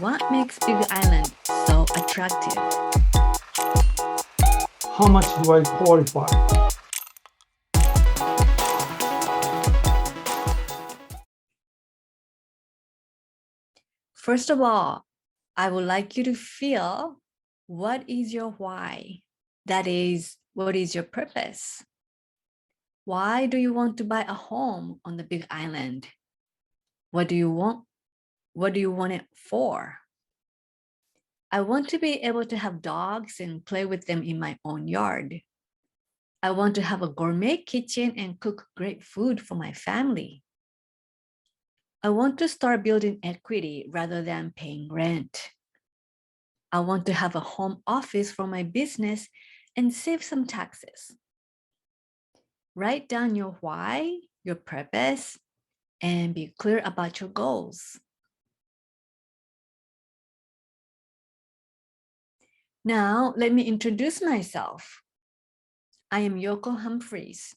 What makes Big Island so attractive? How much do I qualify? First of all, I would like you to feel what is your why? That is, what is your purpose? Why do you want to buy a home on the Big Island? What do you want? What do you want it for? I want to be able to have dogs and play with them in my own yard. I want to have a gourmet kitchen and cook great food for my family. I want to start building equity rather than paying rent. I want to have a home office for my business and save some taxes. Write down your why, your purpose, and be clear about your goals. Now, let me introduce myself. I am Yoko Humphries.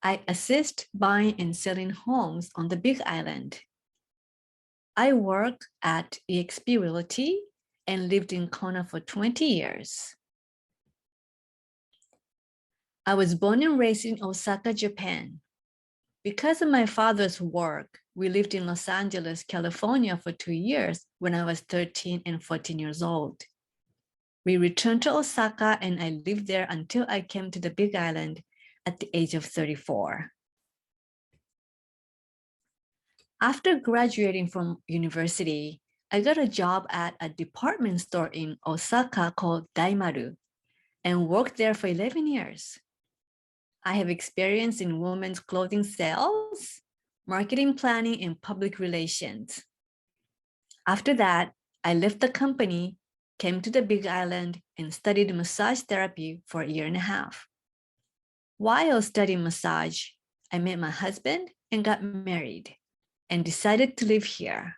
I assist buying and selling homes on the Big Island. I work at eXp Realty and lived in Kona for 20 years. I was born and raised in Osaka, Japan. Because of my father's work, we lived in Los Angeles, California for 2 years when I was 13 and 14 years old. We returned to Osaka and I lived there until I came to the Big Island at the age of 34. After graduating from university, I got a job at a department store in Osaka called Daimaru and worked there for 11 years. I have experience in women's clothing sales, marketing planning, and public relations. After that, I left the company, came to the Big Island, and studied massage therapy for a year and a half. While studying massage, I met my husband and got married and decided to live here.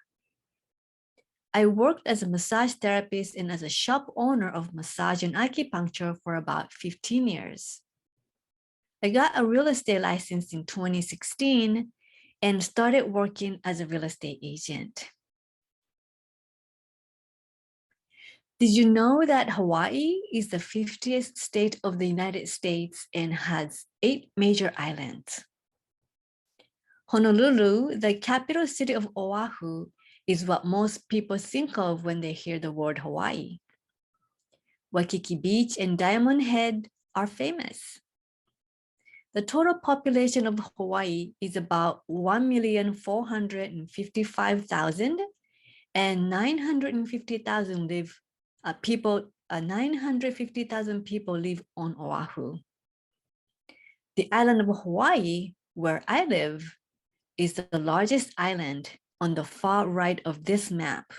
I worked as a massage therapist and as a shop owner of massage and acupuncture for about 15 years. I got a real estate license in 2016 and started working as a real estate agent. Did you know that Hawaii is the 50th state of the United States and has 8 major islands? Honolulu, the capital city of Oahu, is what most people think of when they hear the word Hawaii. Waikiki Beach and Diamond Head are famous. The total population of Hawaii is about 1,455,000 and 950,000 people live on Oahu. The island of Hawaii, where I live, is the largest island on the far right of this map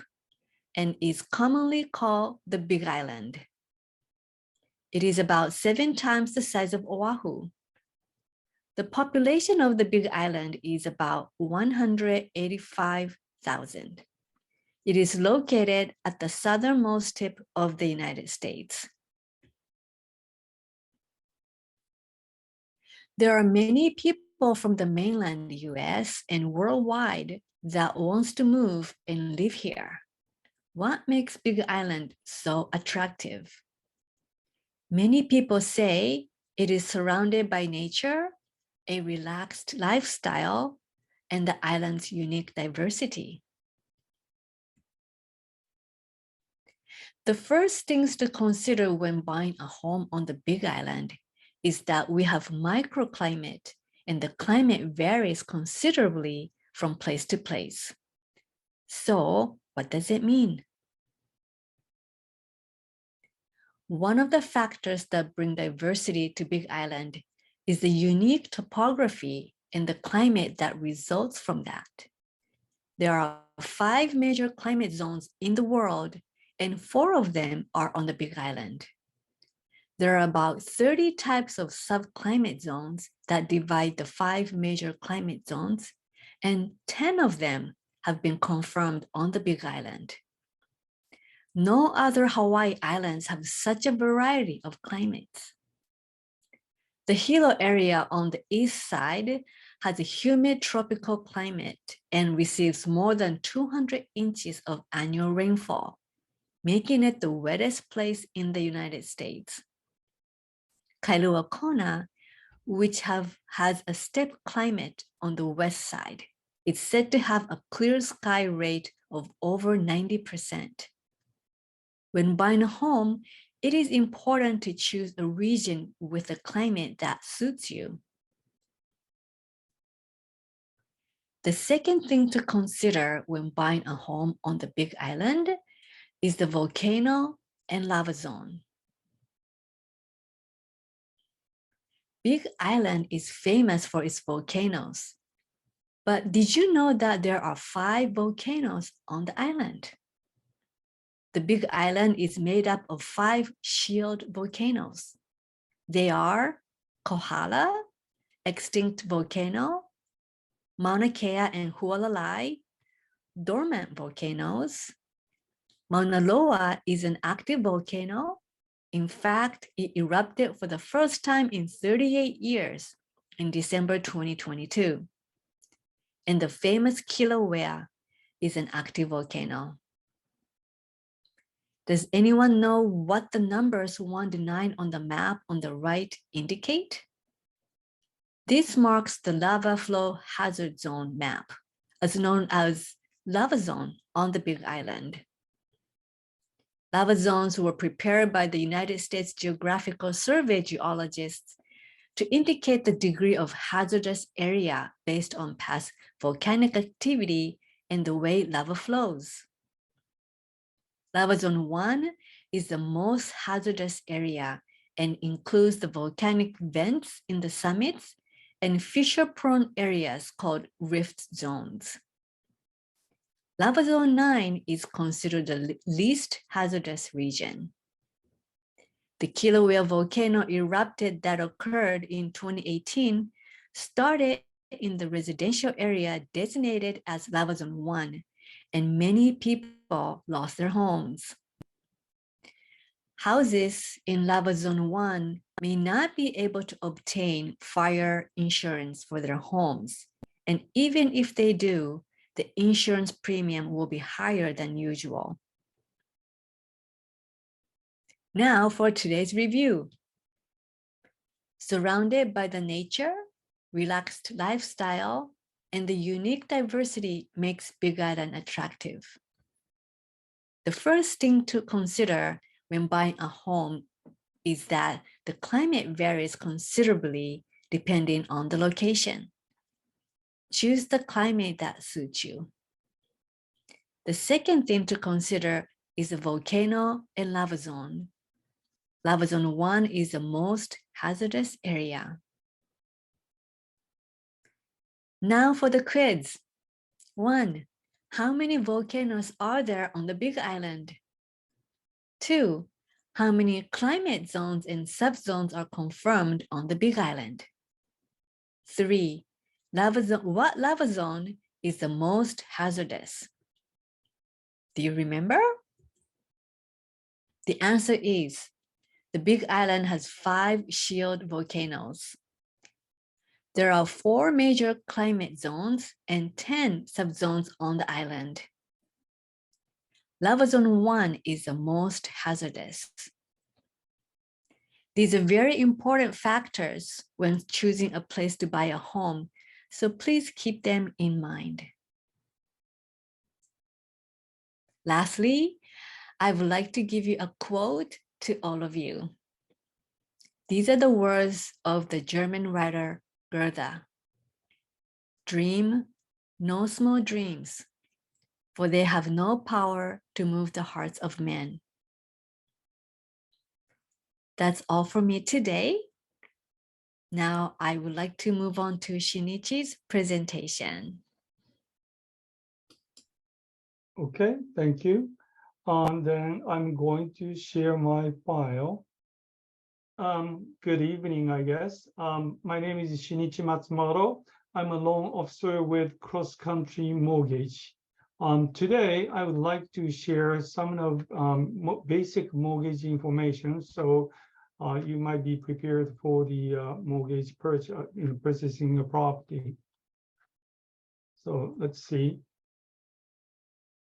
and is commonly called the Big Island. It is about 7 times the size of Oahu. The population of the Big Island is about 185,000. It is located at the southernmost tip of the United States. There are many people from the mainland US and worldwide that wants to move and live here. What makes Big Island so attractive? Many people say it is surrounded by nature, a relaxed lifestyle, and the island's unique diversity. The first things to consider when buying a home on the Big Island is that we have microclimate, and the climate varies considerably from place to place. So, what does it mean? One of the factors that bring diversity to Big Island is the unique topography and the climate that results from that. There are 5 major climate zones in the world, and 4 of them are on the Big Island. There are about 30 types of subclimate zones that divide the 5 major climate zones, and 10 of them have been confirmed on the Big Island. No other Hawaii islands have such a variety of climates. The Hilo area on the east side has a humid tropical climate and receives more than 200 inches of annual rainfall, making it the wettest place in the United States. Kailua Kona, which has a steppe climate on the west side, is said to have a clear sky rate of over 90%. When buying a home, it is important to choose a region with a climate that suits you. The second thing to consider when buying a home on the Big Island is the volcano and lava zone. Big Island is famous for its volcanoes. But did you know that there are 5 volcanoes on the island? The Big Island is made up of 5 shield volcanoes. They are Kohala, extinct volcano, Mauna Kea and Hualalai, dormant volcanoes. Mauna Loa is an active volcano. In fact, it erupted for the first time in 38 years in December 2022. And the famous Kilauea is an active volcano. Does anyone know what the numbers 1 to 9 on the map on the right indicate? This marks the lava flow hazard zone map, as known as lava zone on the Big Island. Lava zones were prepared by the United States Geographical Survey geologists to indicate the degree of hazardous area based on past volcanic activity and the way lava flows. Lava Zone 1 is the most hazardous area and includes the volcanic vents in the summits and fissure-prone areas called rift zones. Lava Zone 9 is considered the least hazardous region. The Kilauea volcano erupted that occurred in 2018 started in the residential area designated as Lava Zone 1, and many people lost their homes. Houses in Lava Zone 1 may not be able to obtain fire insurance for their homes, and even if they do, the insurance premium will be higher than usual. Now for today's review. Surrounded by the nature, relaxed lifestyle, and the unique diversity makes Big Island attractive. The first thing to consider when buying a home is that the climate varies considerably depending on the location. Choose the climate that suits you. The second thing to consider is the volcano and lava zone. Lava Zone 1 is the most hazardous area. Now for the quiz. 1. How many volcanoes are there on the Big Island? 2. How many climate zones and subzones are confirmed on the Big Island? 3. What lava zone is the most hazardous? Do you remember? The answer is the Big Island has 5 shield volcanoes. There are 4 major climate zones and 10 subzones on the island. Lava Zone 1 is the most hazardous. These are very important factors when choosing a place to buy a home, so please keep them in mind. Lastly, I would like to give you a quote to all of you. These are the words of the German writer Goethe. Dream no small dreams, for they have no power to move the hearts of men. That's all for me today. Now I would like to move on to Shinichi's presentation. Okay, thank you. Then I'm going to share my file. Good evening, I guess. My name is Shinichi Matsumoto. I'm a loan officer with Crosscountry Mortgage. Today, I would like to share some of basic mortgage information, so you might be prepared for the mortgage purchasing a property. So let's see.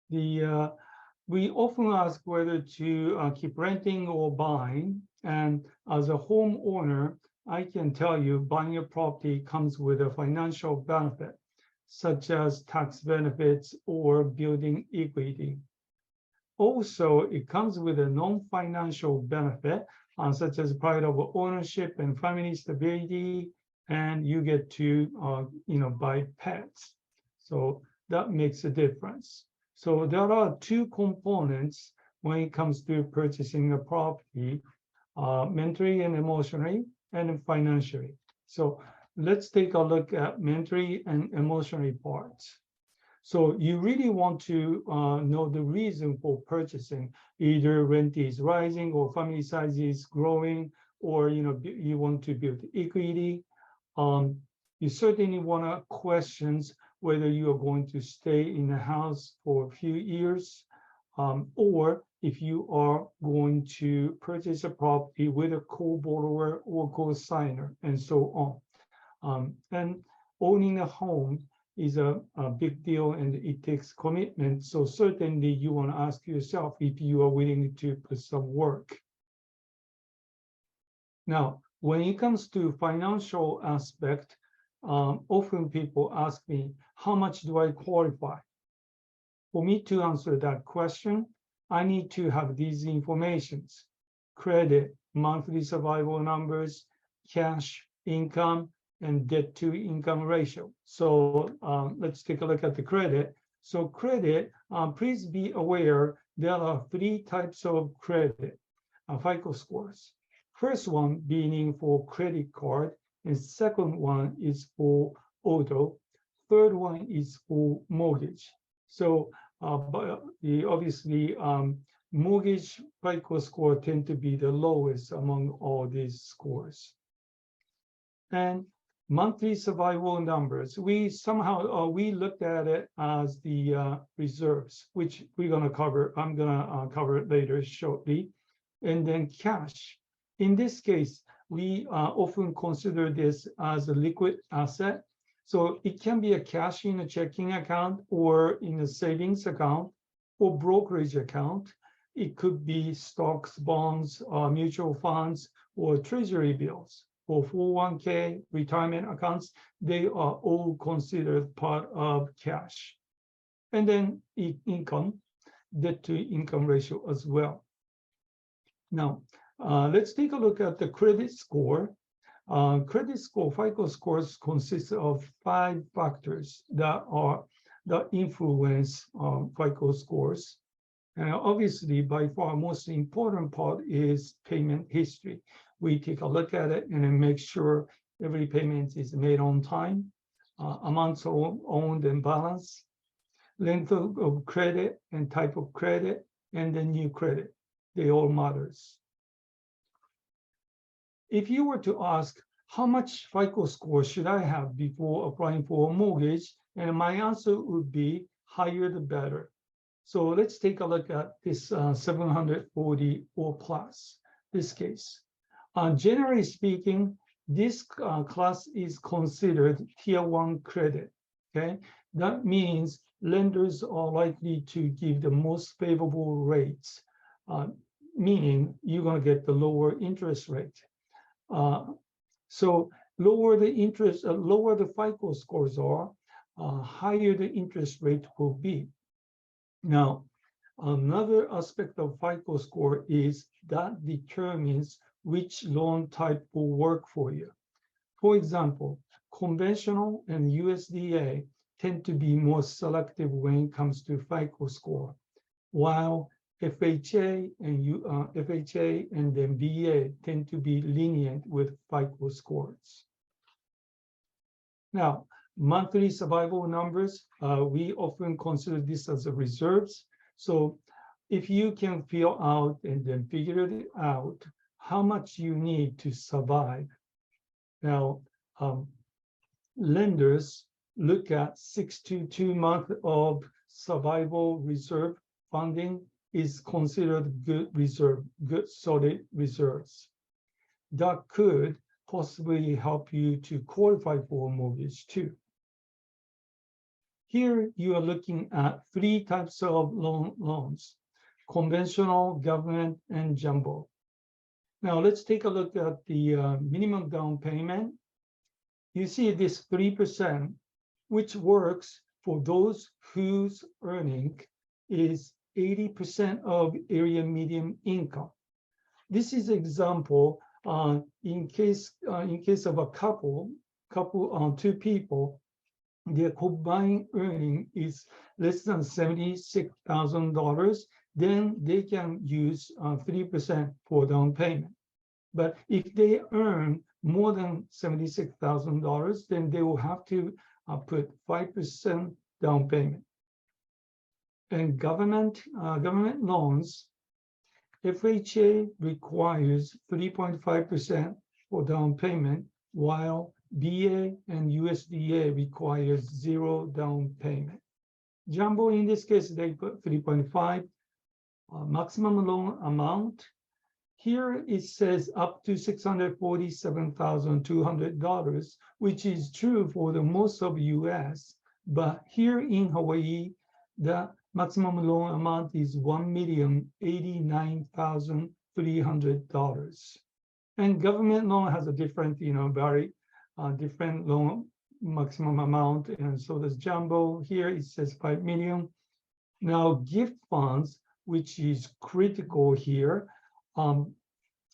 We often ask whether to keep renting or buying. And as a homeowner, I can tell you buying a property comes with a financial benefit, such as tax benefits or building equity. Also, it comes with a non-financial benefit, such as pride of ownership and family stability, and you get to buy pets. So that makes a difference. So there are two components when it comes to purchasing a property, mentally and emotionally, and financially. So let's take a look at mentally and emotionally parts. So you really want to know the reason for purchasing. Either rent is rising or family size is growing, or you want to build equity. You certainly want to question whether you are going to stay in the house for a few years, or if you are going to purchase a property with a co-borrower or co-signer, and so on. And owning a home is a big deal, and it takes commitment. So certainly you want to ask yourself if you are willing to put some work. Now, when it comes to financial aspect, often people ask me, how much do I qualify? For me to answer that question, I need to have these informations: credit, monthly survival numbers, cash, income, and debt to income ratio. So let's take a look at the credit. So credit, please be aware there are three types of credit, FICO scores. First one being for credit card, and second one is for auto. Third one is for mortgage. So but obviously mortgage FICO score tend to be the lowest among all these scores. And monthly survival numbers, we somehow we looked at it as the reserves, which we're going to cover. I'm going to cover it later shortly. And then cash. In this case, we often consider this as a liquid asset. So it can be a cash in a checking account or in a savings account or brokerage account. It could be stocks, bonds, mutual funds, or treasury bills. For 401k, retirement accounts, they are all considered part of cash. And then income, debt to income ratio as well. Now, let's take a look at the credit score. Credit score, FICO scores consist of 5 factors that influence FICO scores. And obviously, by far, most important part is payment history. We take a look at it and then make sure every payment is made on time, amounts owned and balance, length of credit and type of credit, and then new credit. They all matters. If you were to ask, how much FICO score should I have before applying for a mortgage? And my answer would be higher the better. So let's take a look at this 740 or plus, this case. Generally speaking, this class is considered tier 1 credit, okay? That means lenders are likely to give the most favorable rates, meaning you're gonna get the lower interest rate. So lower the interest, lower the FICO scores are, higher the interest rate will be. Now, another aspect of FICO score is that determines which loan type will work for you. For example, conventional and USDA tend to be more selective when it comes to FICO score, while FHA and then VA tend to be lenient with FICO scores. Now, monthly survival numbers, we often consider this as a reserves. So if you can fill out and then figure it out how much you need to survive. Now, lenders look at 6 to 2 months of survival reserve funding is considered good reserve, good solid reserves. That could possibly help you to qualify for a mortgage too. Here you are looking at three types of loans: conventional, government, and jumbo. Now let's take a look at the minimum down payment. You see this 3%, which works for those whose earning is 80% of area median income. This is example in case of a two people, their combined earning is less than $76,000, then they can use 3% for down payment. But if they earn more than $76,000, then they will have to put 5% down payment. And government loans, FHA requires 3.5% for down payment, while BA and USDA requires 0 down payment. Jumbo, in this case, they put 3.5. Maximum loan amount. Here it says up to $647,200, which is true for the most of US, but here in Hawaii, the maximum loan amount is $1,089,300. And government loan has a different, very different loan maximum amount, and so does jumbo. Here it says 5 million. Now gift funds, which is critical here.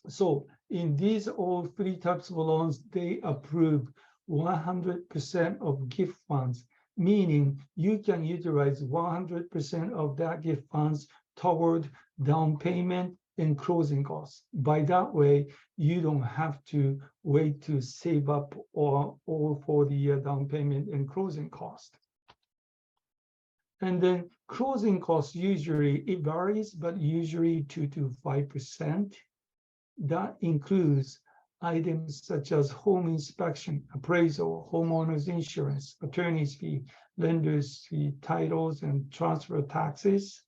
So in these all three types of loans, they approve 100% of gift funds, meaning you can utilize 100% of that gift funds toward down payment and closing costs. By that way, you don't have to wait to save up all for the down payment and closing cost. And then closing costs, usually it varies, but usually 2 to 5%. That includes items such as home inspection, appraisal, homeowners insurance, attorney's fee, lender's fee, titles, and transfer taxes.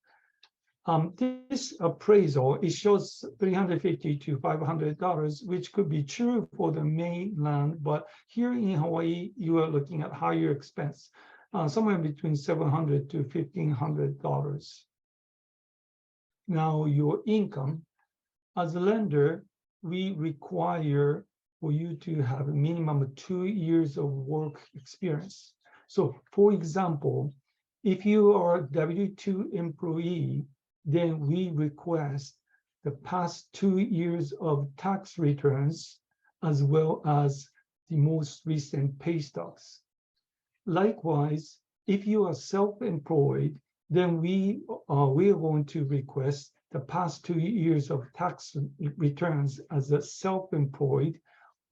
This appraisal, it shows $350 to $500, which could be true for the mainland, but here in Hawaii, you are looking at higher expense, somewhere between $700 to $1,500. Now, your income. As a lender, we require for you to have a minimum of 2 years of work experience. So, for example, if you are a W-2 employee, then we request the past 2 years of tax returns, as well as the most recent pay stubs. Likewise, if you are self-employed, then we are going to request the past 2 years of tax returns as a self-employed,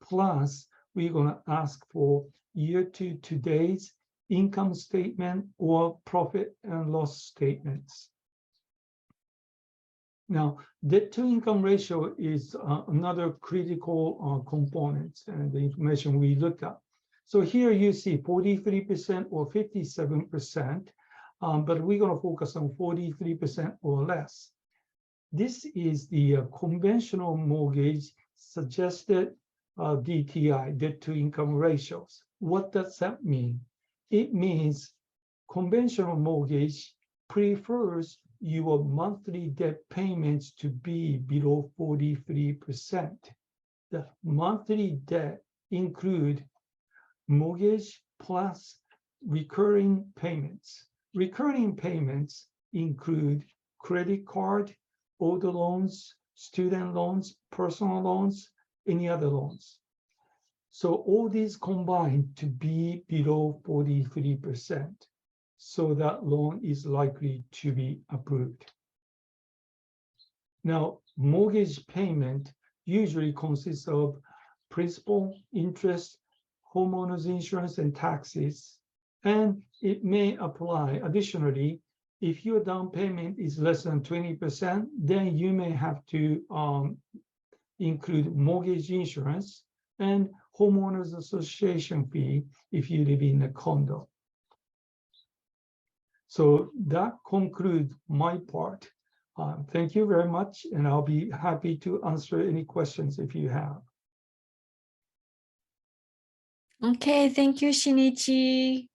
plus we're going to ask for year to today's income statement or profit and loss statements. Now, debt to income ratio is another critical component and the information we looked at. So here you see 43% or 57%, but we're going to focus on 43% or less. This is the conventional mortgage suggested DTI, debt to income ratios. What does that mean? It means conventional mortgage prefers your monthly debt payments to be below 43%. The monthly debt include mortgage plus recurring payments. Recurring payments include credit card, auto loans, student loans, personal loans, any other loans. So all these combined to be below 43%. So that loan is likely to be approved. Now, mortgage payment usually consists of principal, interest, homeowners insurance, and taxes. And it may apply additionally, if your down payment is less than 20%, then you may have to include mortgage insurance and homeowners association fee if you live in a condo. So that concludes my part. Thank you very much, and I'll be happy to answer any questions if you have. Okay, thank you, Shinichi.